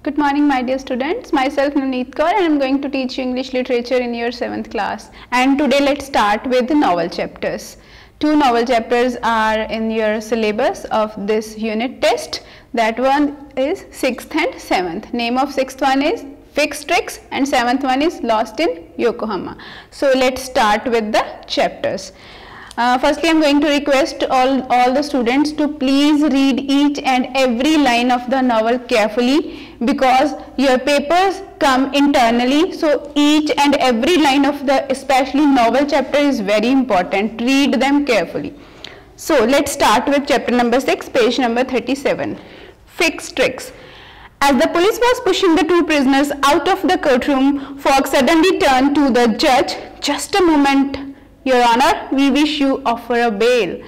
Good morning, my dear students. Myself Navneet Kaur and I am going to teach you English literature in your 7th class. And today let's start with the novel chapters. 2 novel chapters are in your syllabus of this unit test. That one is 6th and 7th. Name of 6th one is Fix Tricks and 7th one is Lost in Yokohama. So let's start with the chapters. Firstly, I am going to request all the students to please read each and every line of the novel carefully, because your papers come internally. So each and every line of the especially novel chapter is very important. Read them carefully. So let's start with chapter number 6, page number 37. Fix Tricks. As the police was pushing the 2 prisoners out of the courtroom, Fogg suddenly turned to the judge. Just a moment, Your Honor, we wish you offer a bail.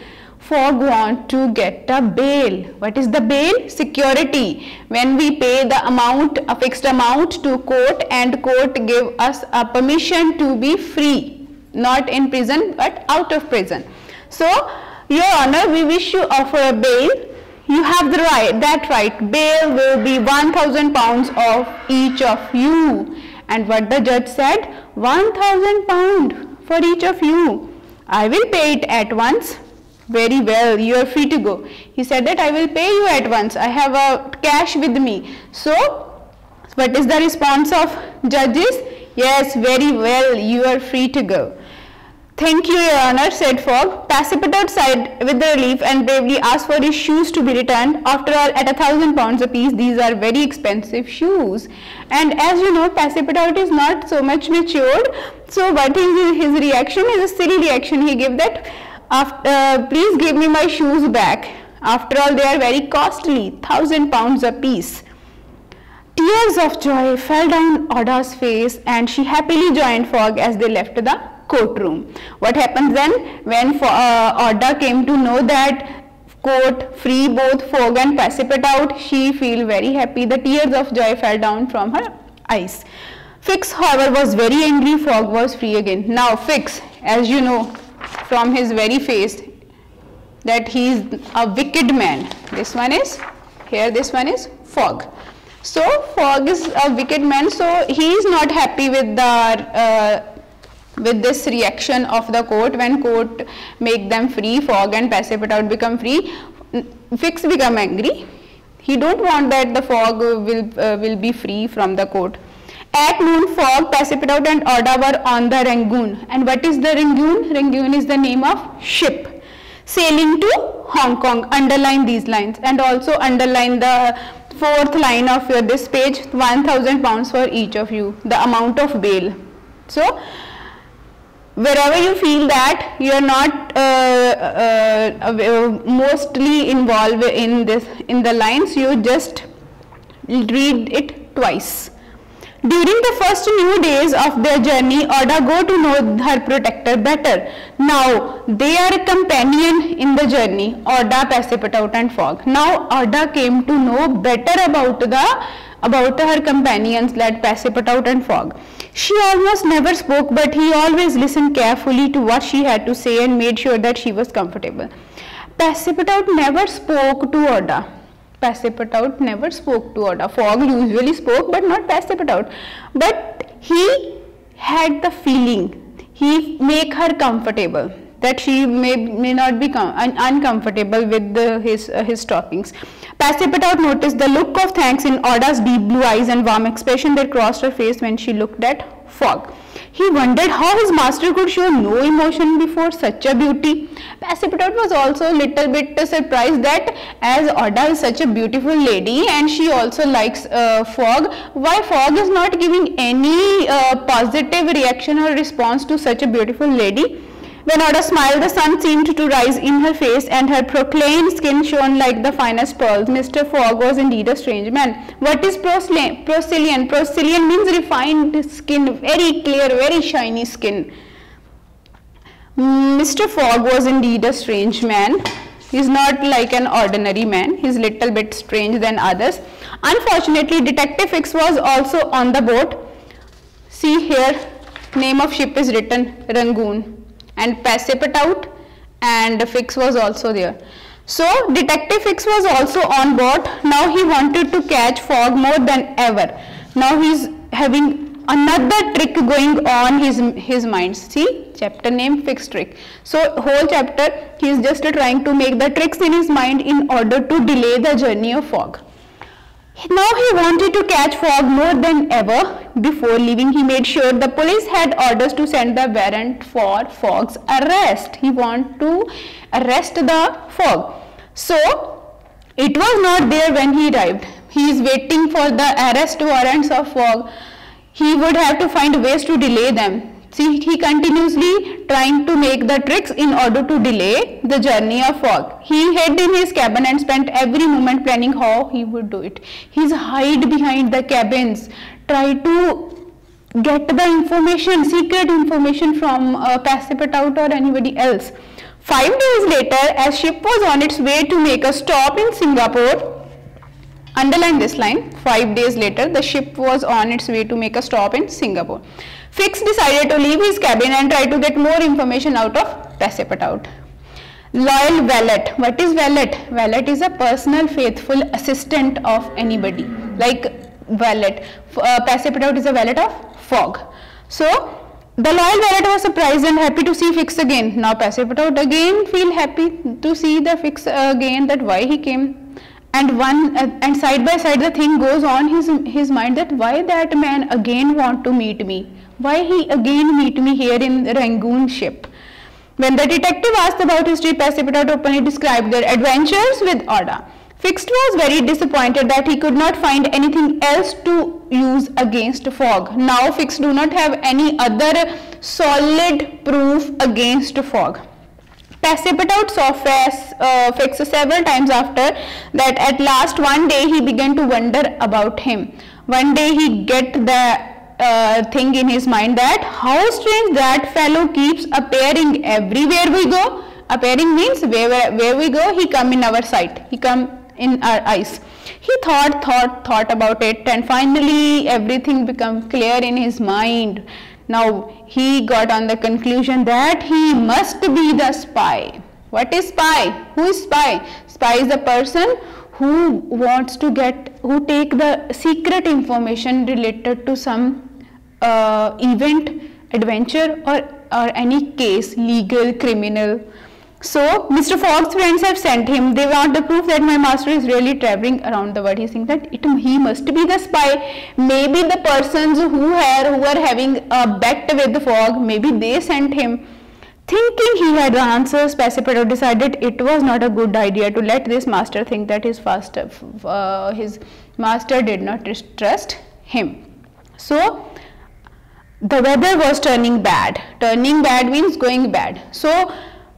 Fogg want to get a bail. What is the bail? Security. When we pay the amount, a fixed amount to court, and court give us a permission to be free. Not in prison but out of prison. So, Your Honor, we wish you offer a bail. You have the right. Bail will be 1,000 pounds of each of you. And what the judge said? 1,000 pounds. For each of you. I will pay it at once. Very well, you are free to go. He said that I will pay you at once. I have a cash with me. So, what is the response of judges? Yes, very well, you are free to go. Thank you, Your Honor, said Fogg. Precipitate sighed with relief and bravely asked for his shoes to be returned. After all, at 1,000 pounds apiece, these are very expensive shoes. And as you know, Precipitate is not so much matured. So what is his reaction? Is a silly reaction. He gave that, please give me my shoes back. After all, they are very costly, 1,000 pounds apiece. Tears of joy fell down Oda's face and she happily joined Fogg as they left the courtroom. What happens then? When Oda came to know that court free both Fogg and Precipitate, she feel very happy. The tears of joy fell down from her eyes. Fix, however, was very angry. Fogg was free again. Now Fix, as you know from his very face, that he is a wicked man. This one is here, this one is Fogg. So Fogg is a wicked man, so he is not happy with the with this reaction of the court. When court make them free, Fogg and Precipitate become free, Fix become angry. He don't want that the Fogg will be free from the court. At noon, Fogg, Precipitate and Oda were on the Rangoon. And what is the Rangoon? Rangoon is the name of ship sailing to Hong Kong. Underline these lines and also underline the 4th line of this page, 1,000 pounds for each of you, the amount of bail. So, wherever you feel that you are not mostly involved in the lines, you just read it twice. During the first new days of their journey, Oda got to know her protector better. Now they are a companion in the journey, Oda, Precipitate and Fogg. Now Oda came to know better about her companions like Precipitate and Fogg. She almost never spoke, but he always listened carefully to what she had to say and made sure that she was comfortable. Precipitate never spoke to Oda. Precipitate never spoke to Oda. Fogg usually spoke, but not Precipitate. But he had the feeling, he make her comfortable, that she may not be uncomfortable with his talkings. Precipitate noticed the look of thanks in Oda's deep blue eyes and warm expression that crossed her face when she looked at Fogg. He wondered how his master could show no emotion before such a beauty. Precipitate was also a little bit surprised that as Oda is such a beautiful lady and she also likes Fogg, why Fogg is not giving any positive reaction or response to such a beautiful lady. When Oda smiled, the sun seemed to rise in her face and her proclaimed skin shone like the finest pearls. Mr. Fogg was indeed a strange man. What is procillian? Procillian means refined skin, very clear, very shiny skin. Mr. Fogg was indeed a strange man. He is not like an ordinary man. He is little bit strange than others. Unfortunately, Detective Fix was also on the boat. See here, name of ship is written, Rangoon. And Precipitate and Fix was also there. So Detective Fix was also on board. Now he wanted to catch Fogg more than ever. Now he's having another trick going on his mind. See, chapter name Fix Trick. So whole chapter he is just trying to make the tricks in his mind in order to delay the journey of Fogg. Now he wanted to catch Fogg more than ever. Before leaving, he made sure the police had orders to send the warrant for Fogg's arrest. He wanted to arrest the Fogg. So it was not there when he arrived. He is waiting for the arrest warrants of Fogg. He would have to find ways to delay them. See, he continuously trying to make the tricks in order to delay the journey of Fogg. He hid in his cabin and spent every moment planning how he would do it. He's hide behind the cabins, try to get the information, secret information from Passepartout or anybody else. 5 days later, as ship was on its way to make a stop in Singapore, underline this line, 5 days later, the ship was on its way to make a stop in Singapore. Fix decided to leave his cabin and try to get more information out of Passepartout. Loyal valet. What is valet? Valet is a personal faithful assistant of anybody, like valet. Passepartout is a valet of Fogg. So the loyal valet was surprised and happy to see Fix again. Now Passepartout again feel happy to see the Fix again, that why he came. And side by side the thing goes on his mind, that why that man again want to meet me, why he again meet me here in the Rangoon ship. When the detective asked about his trip, Passepartout openly described their adventures with Oda. Fix was very disappointed that he could not find anything else to use against Fogg. Now Fix do not have any other solid proof against Fogg. Passepartout saw Fix several times after that. At last one day he began to wonder about him. One day he get the thing in his mind that how strange that fellow keeps appearing everywhere we go. Appearing means where we go, he come in our sight, he come in our eyes. He thought about it, and finally everything became clear in his mind. Now he got on the conclusion that he must be the spy. What is spy? Who is spy? Spy is the person who wants to take the secret information related to some event, adventure, or any case, legal, criminal. So Mr. Fogg's friends have sent him. They want the proof that my master is really traveling around the world. He thinks that he must be the spy. Maybe the persons who are having a bet with the Fogg, maybe they sent him. Thinking he had the answers, Passepartout decided it was not a good idea to let this master think that his master did not trust him. So the weather was turning bad. Turning bad means going bad. So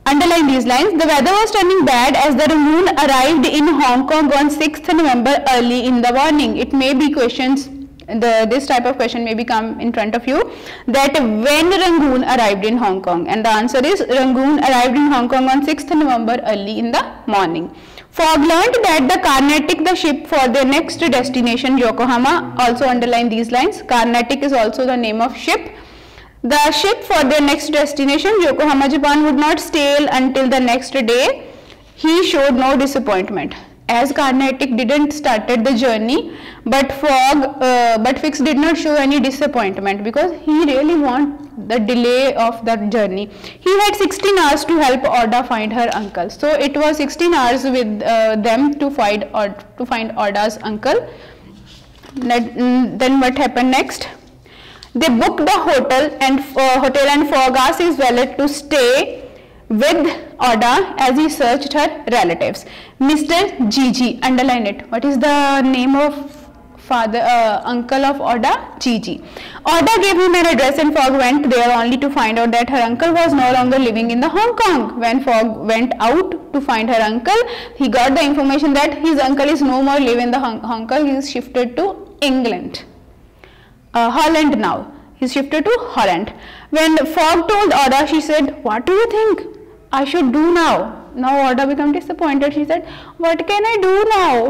underline these lines. The weather was turning bad as the Rangoon arrived in Hong Kong on 6th November early in the morning. It may be questions, this type of question may come in front of you, that when Rangoon arrived in Hong Kong, and the answer is Rangoon arrived in Hong Kong on 6th November early in the morning. Fogg learned that the Carnatic, the ship for their next destination Yokohama, also underline these lines. Carnatic is also the name of ship. The ship for their next destination, Yokohama, Japan, would not sail until the next day. He showed no disappointment, as Carnatic didn't started the journey, but Fix did not show any disappointment because he really want the delay of that journey. He had 16 hours to help Oda find her uncle. So it was 16 hours with them to find Oda's uncle. Then what happened next? They booked the hotel and Fogg asked his valet to stay with Oda as he searched her relatives. Mr. Gigi, underline it. What is the name of uncle of Oda? Gigi. Oda gave him an address and Fogg went there only to find out that her uncle was no longer living in the Hong Kong. When Fogg went out to find her uncle, he got the information that his uncle is no more living in the Hong Kong. He is shifted to England. Holland now. He shifted to Holland. When Fogg told Oda, she said, "What do you think I should do now?" Now Oda became disappointed. She said, "What can I do now?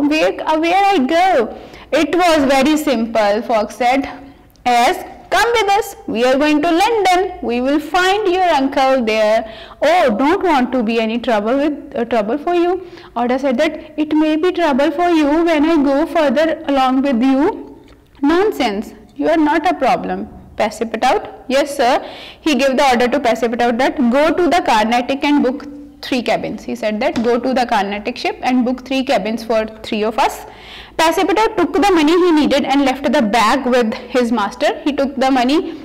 Where I go?" It was very simple, Fogg said, as come with us. We are going to London. We will find your uncle there. Oh, don't want to be any trouble for you. Oda said that it may be trouble for you when I go further along with you. Nonsense. You are not a problem. Passepartout? Yes, sir. He gave the order to Passepartout that go to the Carnatic and book 3 cabins. He said that go to the Carnatic ship and book 3 cabins for 3 of us. Passepartout took the money he needed and left the bag with his master. He took the money,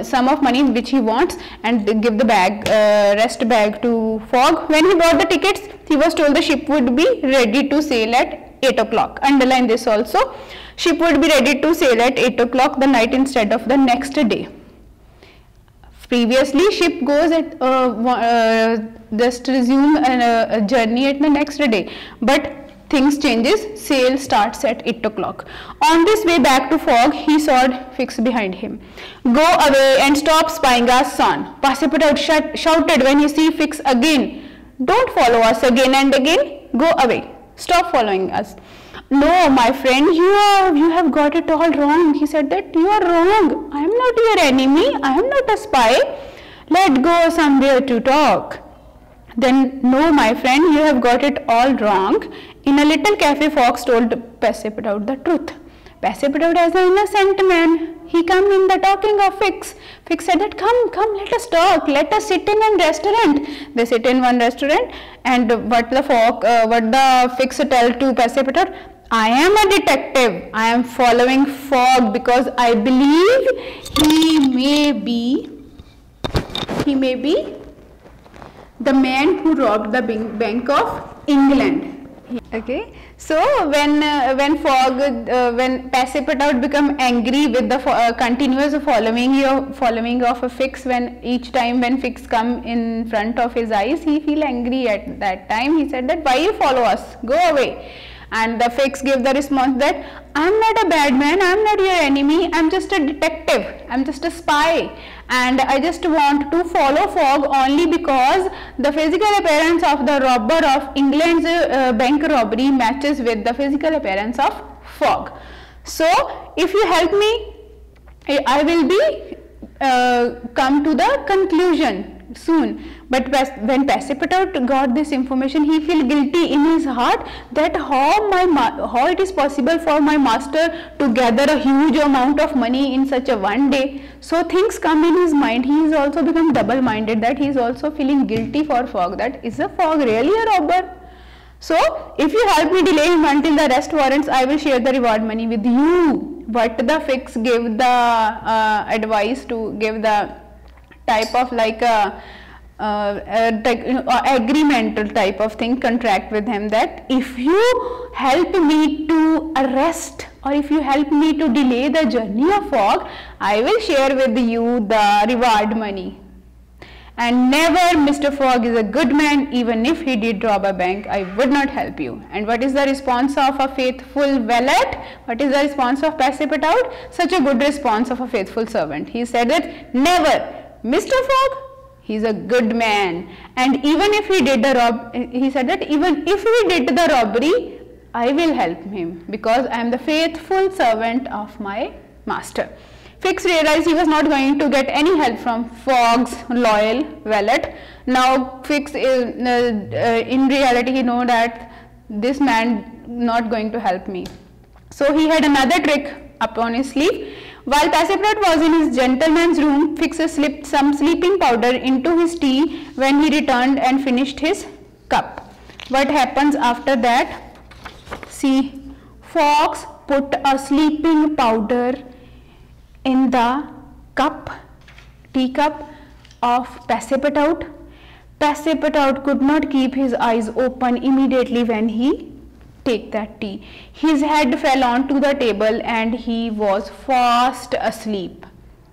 sum of money which he wants, and give the bag, rest bag to Fogg. When he bought the tickets, he was told the ship would be ready to sail at 8 o'clock. Underline this also. Ship would be ready to sail at 8 o'clock the night instead of the next day. Previously, ship goes at just resume a journey at the next day, but things changes. Sail starts at 8 o'clock. On this way back to Fogg, he saw Fix behind him. Go away and stop spying us, son. Passepartout shouted when he see Fix again. Don't follow us again and again. Go away. Stop following us. No, my friend, you have got it all wrong. He said that you are wrong. I am not your enemy. I am not a spy. Let go somewhere to talk. Then, no, my friend, you have got it all wrong. In a little cafe, Fox told Passepartout the truth. Passepartout is an innocent man. He came in the talking of Fix. Fix said that come, let us talk. Let us sit in a restaurant. They sit in one restaurant, and what the Fix tell to Passepartout? I am a detective. I am following Fogg because I believe he may be the man who robbed the Bank of England. Okay, so when Passepartout become angry with the continuous following of a Fix, when each time when Fix come in front of his eyes, he feel angry at that time. He said that why you follow us? Go away. And the Fix gave the response that I am not a bad man, I am not your enemy, I am just a detective, I am just a spy, and I just want to follow Fogg only because the physical appearance of the robber of England's bank robbery matches with the physical appearance of Fogg. So, if you help me, I will be come to the conclusion soon. But when Passepartout got this information, he feel guilty in his heart that how it is possible for my master to gather a huge amount of money in such a one day. So things come in his mind. He is also become double-minded, that he is also feeling guilty for Fogg, that is the Fogg really a robber? So if you help me delay him until the arrest warrants, I will share the reward money with you. But the Fix gave the advice to give the type of like a agreement type of thing, contract with him, that if you help me to arrest or if you help me to delay the journey of Fogg, I will share with you the reward money. And never, Mr. Fogg is a good man. Even if he did rob a bank, I would not help you. And what is the response of a faithful valet? What is the response of Passepartout? Such a good response of a faithful servant. He said that never, Mr. Fogg, he is a good man, and even if he did he said that even if he did the robbery, I will help him because I am the faithful servant of my master. Fix realized he was not going to get any help from Fogg's loyal valet. Now Fix is, in reality, he know that this man not going to help me. So he had another trick up on his sleeve. While Passepartout was in his gentleman's room, Fix slipped some sleeping powder into his tea when he returned and finished his cup. What happens after that? See, Fox put a sleeping powder in the cup, teacup of Passepartout. Passepartout could not keep his eyes open immediately when he take that tea. His head fell onto the table and he was fast asleep.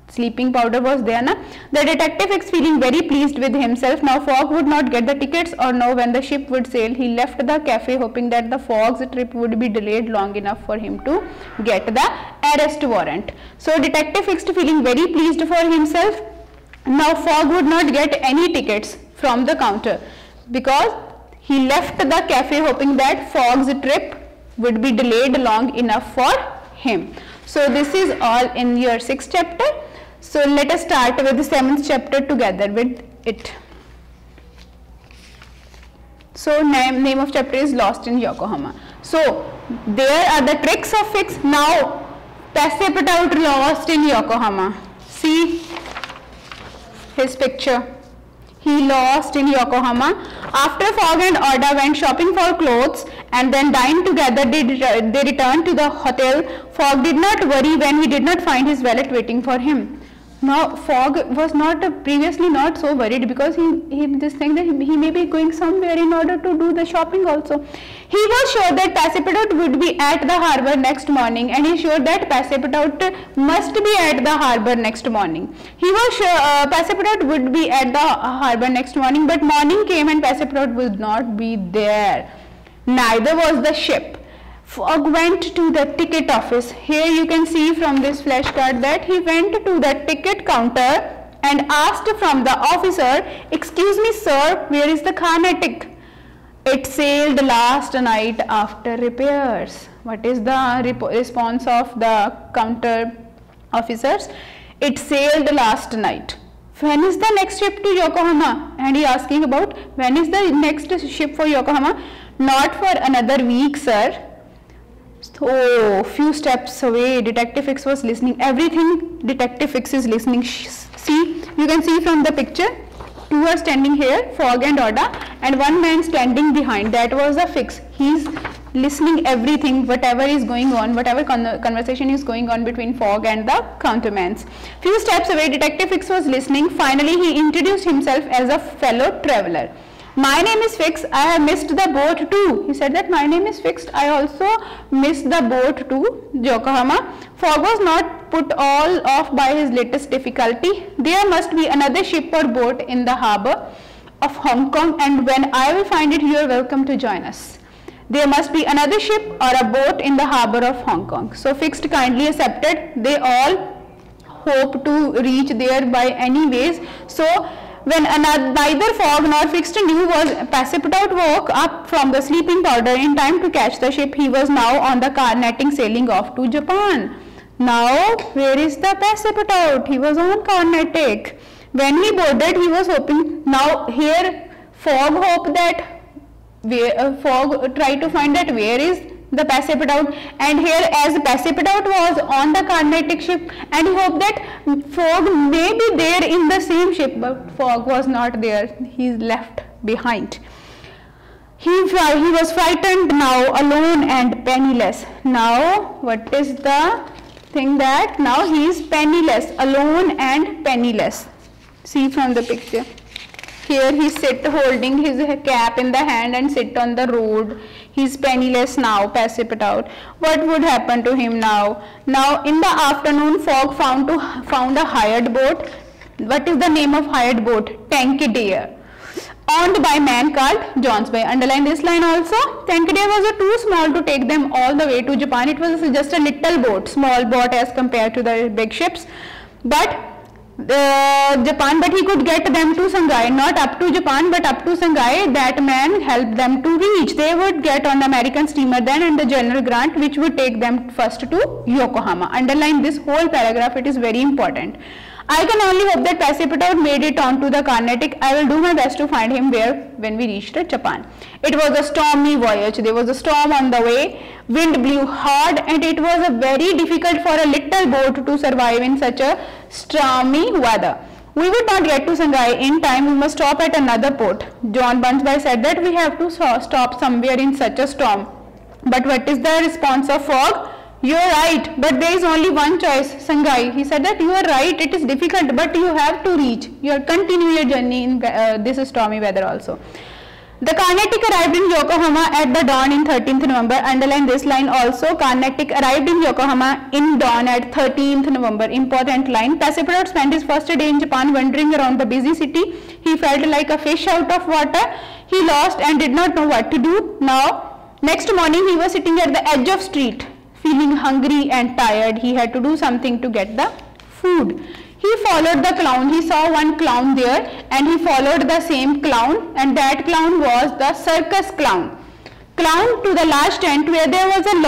Sleeping powder was there, na? The detective is feeling very pleased with himself. Now Fogg would not get the tickets or know when the ship would sail. He left the cafe hoping that the Fogg's trip would be delayed long enough for him to get the arrest warrant. So detective is feeling very pleased for himself. Now Fogg would not get any tickets from the counter because he left the cafe hoping that Fogg's trip would be delayed long enough for him. So this is all in your 6th chapter. So let us start with the 7th chapter together with it. So name of chapter is Lost in Yokohama. So there are the tricks of Fix. Now Passepartout lost in Yokohama. See his picture. He lost in Yokohama. After Fogg and Oda went shopping for clothes and then dined together, they returned to the hotel. Fogg did not worry when he did not find his valet waiting for him. Now Fogg was previously not so worried, because he just think that he may be going somewhere in order to do the shopping also. He was sure that Passepartout would be at the harbour next morning, and he sure that Passepartout must be at the harbour next morning. He was sure Passepartout would be at the harbour next morning, but morning came and Passepartout would not be there. Neither was the ship. Fogg went to the ticket office. Here you can see from this flashcard that he went to the ticket counter and asked from the officer, "Excuse me sir, where is the Carnatic? It sailed last night after repairs." What is the response of the counter officers? It sailed last night. When is the next ship to Yokohama? And he asking about when is the next ship for Yokohama? Not for another week, sir. So few steps away, Detective Fix was listening. Everything Detective Fix is listening. See, you can see from the picture, two are standing here, Fogg and Oda, and one man standing behind. That was the Fix. He's listening everything, whatever is going on, whatever conversation is going on between Fogg and the countermans. Few steps away, Detective Fix was listening. Finally, he introduced himself as a fellow traveler. "My name is Fix. I have missed the boat too." He said that my name is Fix. I also missed the boat to Yokohama. Fogg was not put all off by his latest difficulty. "There must be another ship or boat in the harbour of Hong Kong, and when I will find it, you are welcome to join us." There must be another ship or a boat in the harbour of Hong Kong. So Fix kindly accepted. They all hope to reach there by any ways. So when neither Fogg nor Fix knew was Passepartout woke up from the sleeping powder in time to catch the ship. He was now on the Carnatic sailing off to Japan. Now where is the Passepartout? He was on Carnatic. When he boarded, he was hoping. Now here Fogg hoped that Fogg tried to find that where is the Passepartout, and here as Passepartout was on the Carnatic ship, and he hoped that Fogg may be there in the same ship, but Fogg was not there. He is left behind. He was frightened now, alone and penniless. Now what is the thing that now he is penniless, alone and penniless. See from the picture. Here he sit holding his cap in the hand and sit on the road. He is penniless now, Passepartout. What would happen to him now? Now in the afternoon, Fogg found a hired boat. What is the name of hired boat? Tankadere. Owned by a man called Johnsby. Underline this line also. Tankadere was too small to take them all the way to Japan. It was just a little boat, small boat as compared to the big ships. But Japan, but he could get them to Shanghai, not up to Japan but up to Shanghai. That man helped them to reach. They would get on the American steamer then, and the General Grant, which would take them first to Yokohama. Underline this whole paragraph, it is very important. I can only hope that Passepartout made it onto the Carnatic. I will do my best to find him when we reached Japan. It was a stormy voyage. There was a storm on the way. Wind blew hard, and it was very difficult for a little boat to survive in such a stormy weather. We would not get to Shanghai in time. We must stop at another port. John Bunsby said that we have to stop somewhere in such a storm. But what is the response of Fogg? You are right, but there is only one choice, Shanghai. He said that you are right, it is difficult, but you have to reach. You continue your journey in this stormy weather also. The Carnatic arrived in Yokohama at the dawn in 13th November. Underline this line also. Carnatic arrived in Yokohama in dawn at 13th November. Important line. Passepartout spent his first day in Japan wandering around the busy city. He felt like a fish out of water. He lost and did not know what to do. Now, next morning he was sitting at the edge of street, feeling hungry and tired. He had to do something to get the food. He followed the clown. He saw one clown there and he followed the same clown, and that clown was the circus clown. Clown to the large tent where there was a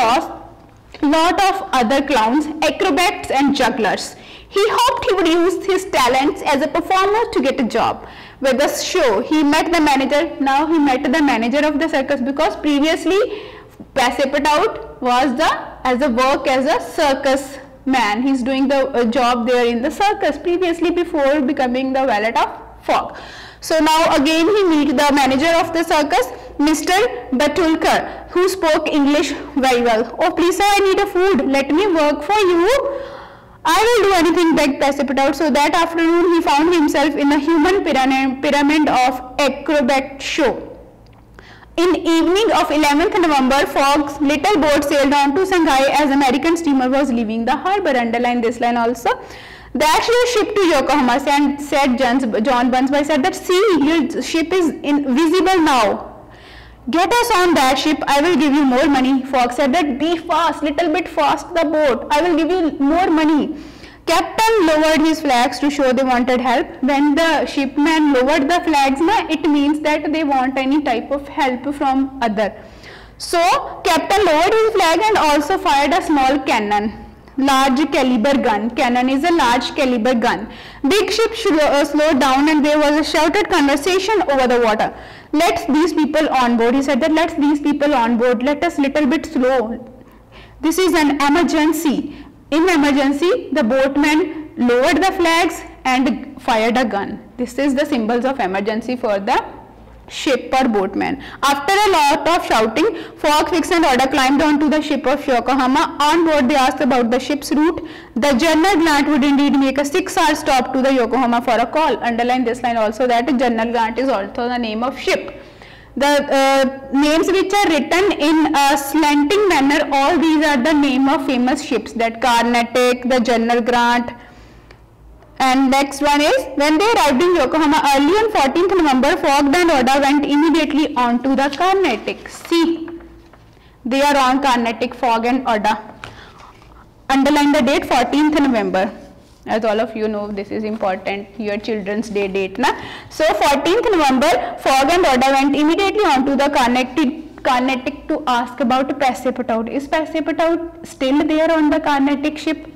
lot of other clowns, acrobats and jugglers. He hoped he would use his talents as a performer to get a job with the show. He met the manager. Now he met the manager of the circus, because previously Passepartout was as a circus man. He's doing the job there in the circus previously, before becoming the valet of Fogg. So now again he meets the manager of the circus, Mr. Batulkar, who spoke English very well. Oh please sir, I need a food, let me work for you. I will do anything, begged Passepartout. So that afternoon he found himself in a human pyramid of acrobat show. In evening of 11th November, Fogg's little boat sailed on to Shanghai as American steamer was leaving the harbor. Underline this line also. That's your ship to Yokohama, said John Bunsby said that, see, your ship is invisible now. Get us on that ship, I will give you more money. Fogg said that, be fast, little bit fast the boat, I will give you more money. Captain lowered his flags to show they wanted help. When the shipmen lowered the flags, it means that they want any type of help from other. So Captain lowered his flag and also fired a small cannon. Large caliber gun. Cannon is a large caliber gun. Big ship slowed down and there was a shouted conversation over the water. Let's these people on board. He said that let's these people on board. Let us little bit slow. This is an emergency. In emergency, the boatmen lowered the flags and fired a gun. This is the symbols of emergency for the ship or boatman. After a lot of shouting, Fogg, Fix and Order climbed onto the ship of Yokohama. On board they asked about the ship's route. The General Grant would indeed make a 6-hour stop to the Yokohama for a call. Underline this line also, that General Grant is also the name of ship. The names which are written in a slanting manner, all these are the name of famous ships, that Carnatic, the General Grant. And next one is, when they arrived in Yokohama early on 14th November, Fogg and Oda went immediately on to the Carnatic. See, they are on Carnatic, Fogg and Oda. Underline the date 14th November. As all of you know, this is important, your children's day date. Na? So 14th November, Fogg and Oda went immediately on to the Carnatic to ask about Passepartout. Is Passepartout still there on the Carnatic ship?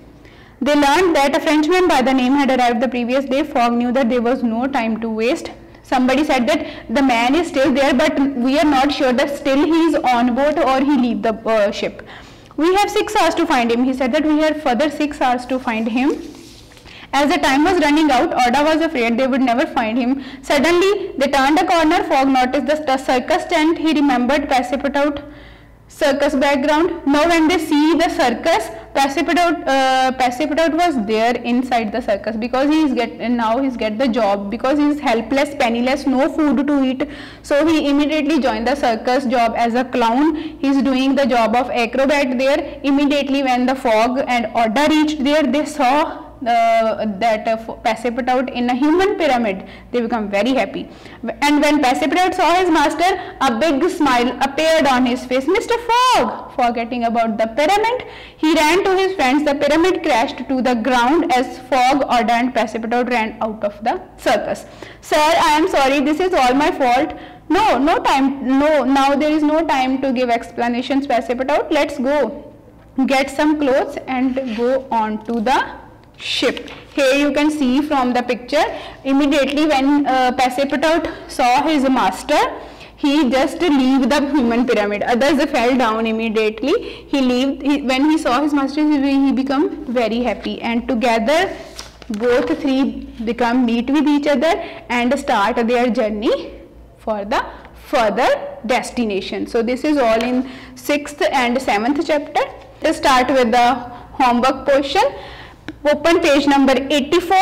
They learned that a Frenchman by the name had arrived the previous day. Fogg knew that there was no time to waste. Somebody said that the man is still there, but we are not sure that still he is on board or he leave the ship. We have 6 hours to find him. He said that we have further 6 hours to find him. As the time was running out, Oda was afraid they would never find him. Suddenly, they turned a corner. Fogg noticed the circus tent. He remembered Passepartout circus background. Now when they see the circus, Passepartout was there inside the circus, because he's get the job, because he's helpless, penniless, no food to eat. So he immediately joined the circus job as a clown. He's doing the job of acrobat there. Immediately when the Fogg and Oda reached there, they saw that Passepartout in a human pyramid. They become very happy. And when Passepartout saw his master, a big smile appeared on his face. Mr. Fogg! Forgetting about the pyramid, he ran to his friends. The pyramid crashed to the ground as Fogg, Oda and Passepartout ran out of the circus. Sir, I am sorry, this is all my fault. No time, now there is no time to give explanations, Passepartout. Let's go. Get some clothes and go on to the ship. Here you can see from the picture, immediately when Passepartout saw his master, he just leave the human pyramid. Others fell down immediately. When he saw his master, he become very happy, and together both three meet with each other and start their journey for the further destination. So this is all in 6th and 7th chapter. Let's start with the homework portion. Open page number 84.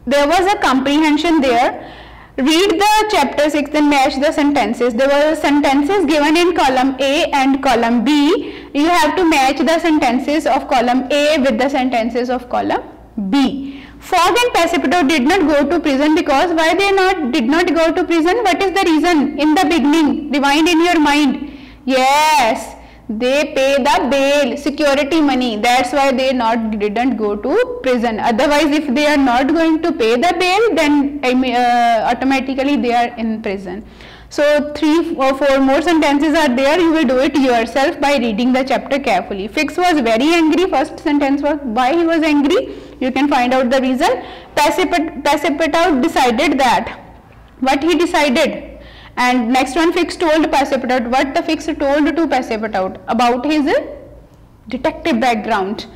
There was a comprehension there. Read the chapter 6 and match the sentences. There were sentences given in column A and column B. You have to match the sentences of column A with the sentences of column B. Fogg and Passepartout did not go to prison because why they did not go to prison? What is the reason? In the beginning, rewind in your mind. Yes, they pay the bail, security money. That's why they didn't go to prison. Otherwise, if they are not going to pay the bail, then automatically they are in prison. So 3 or 4 more sentences are there. You will do it yourself by reading the chapter carefully. Fix was very angry. First sentence was why he was angry. You can find out the reason. Passepartout decided that. What he decided. And next one, Fix told Passepartout what the Fix told to Passepartout about his detective background.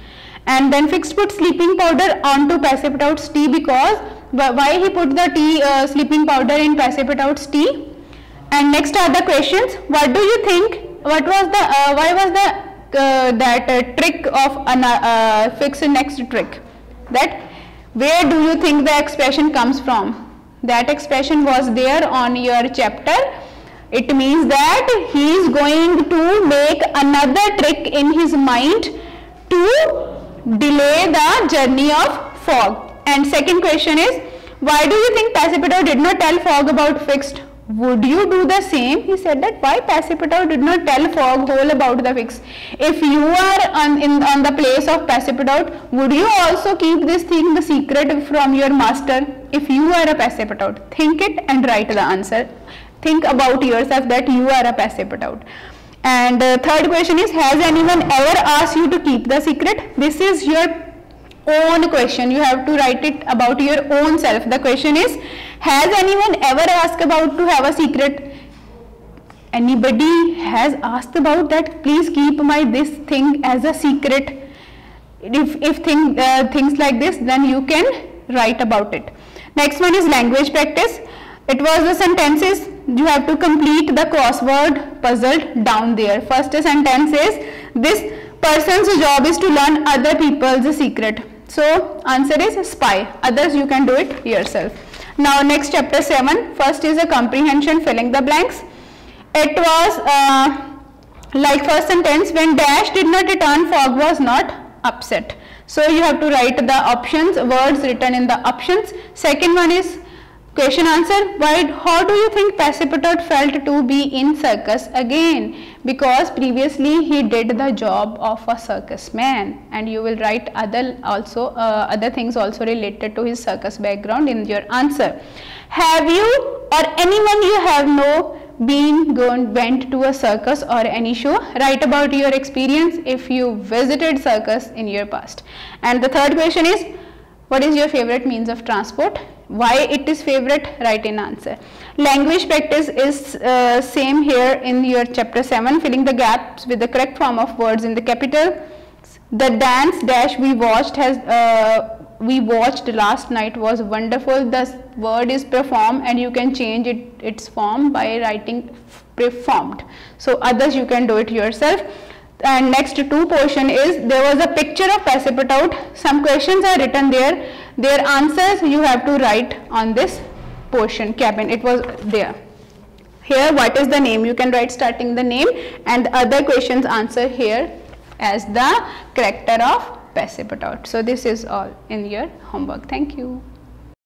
And then Fix put sleeping powder onto Passepartout's tea because why he put the tea sleeping powder in Passepartout's tea. And next are the questions. What do you think? What was the why was the trick of Fix next trick? That where do you think the expression comes from? That expression was there on your chapter. It means that he is going to make another trick in his mind to delay the journey of Fogg. And second question is, why do you think Passepartout did not tell Fogg about Fix? Would you do the same? He said that why Passepartout did not tell Fogg whole about the Fix. If you are on the place of Passepartout, would you also keep this thing the secret from your master? If you are a Passepartout, think it and write the answer. Think about yourself that you are a Passepartout. And third question is, has anyone ever asked you to keep the secret? This is your own question. You have to write it about your own self. The question is, has anyone ever asked about to have a secret? Anybody has asked about that? Please keep this thing as a secret. If things like this, then you can write about it. Next one is language practice. It was the sentences. You have to complete the crossword puzzle down there. First sentence is, this person's job is to learn other people's secret. So answer is spy. Others you can do it yourself. Now next chapter 7. First is a comprehension, filling the blanks. It was like first sentence, when Dash did not return, Fogg was not upset. So you have to write the options, words written in the options. Second one is question answer. How do you think Passepartout felt to be in circus again? Because previously he did the job of a circus man, and you will write other things also related to his circus background in your answer. Have you or anyone you have know went to a circus or any show? Write about your experience if you visited circus in your past. And the third question is, what is your favorite means of transport? Why it is favorite? Write in answer. Language practice is same here in your chapter 7, filling the gaps with the correct form of words in the capital. The dance Dash we watched last night was wonderful. The word is perform, and you can change its form by writing performed. So others you can do it yourself. And next two portion is, there was a picture of Passepartout. Some questions are written there. Their answers you have to write on this portion, cabin. It was there. Here, what is the name? You can write starting the name, and the other questions answer here as the character of Passepartout. So this is all in your homework. Thank you.